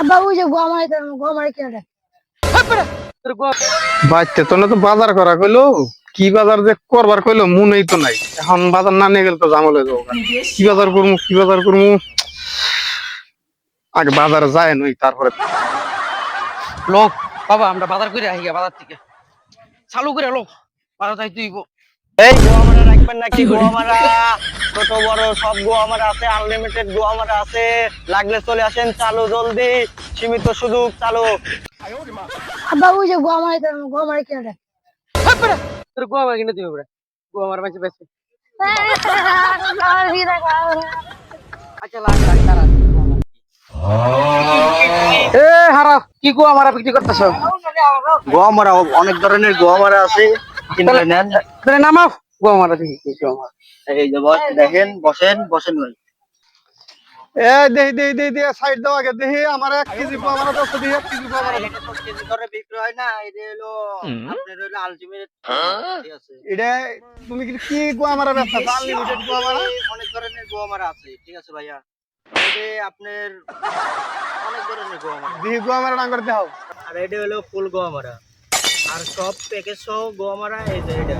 আব্বা ওই যে গোয়া মারাই কিনা দেখ। বাইতে তো না তো বাজার করা কইলো, কি বাজার যে করবার কইলো মনেই তো নাই। এখন বাজার না নিয়ে গেলে তো ঝামেলা হয়ে যাবো। কি বাজার করবো কি বাজার করবো, আগে বাজারে যায় নই তারপরে। লোক বাবা আমরা বাজার করে আহি বাজার থেকে চালু করে লোক বাজার যাই তুই এই গোয়া মারা রাখবেন নাকি? গোয়া মারা ছোট বড় সব গোয়া মারা আছে, আনলিমিটেড গোয়া মারা আছে, লাগলে চলে আসেন। চালু জলদি, সীমিত সুযোগ, চালু। আব্বা ওই যে গোয়া মারাই কিনা দেখ। তোর গোয়া মারা কিনে দিবে গোয়া মারা বেঁচে বেঁচে আচ্ছা লাগ লাগ তারা এ হারা কি গোয়া মারা বিক্রি করতেছ? গোয়া মারা অনেক ধরনের গোয়া মারা আছে, কিনলে নেন। তাহলে নামাও গোয়া মারা দেখি কি গোয়া মারা। এই যে বস দেখেন, বসেন বসেন ভাই। এ দেহি দেহি দেহি দেহি সাইড দাও আগে, দেহি আমার 1 কেজি গোয়া মারা দাও, দেহি 1 কেজি গোয়া মারা দাও। এটা 10 কেজি ধরে বিক্রি হয় না, এটা হলো আপনার হলো আলটিমেট। ঠিক আছে, এটা তুমি কি গোয়া মারা ব্যবসা, আনলিমিটেড গোয়া মারা? অনেক ধরনের গোয়া মারা আছে। ঠিক আছে ভাইয়া, এটা আপনার অনেক ধরনের গোয়া মারা। দেহি গোয়া মারা ডাঙ্গর দাও। আর এটা হলো ফুল গোয়া মারা, আর সব প্যাকেজ সহ গোয়া মারা। এই যে এটা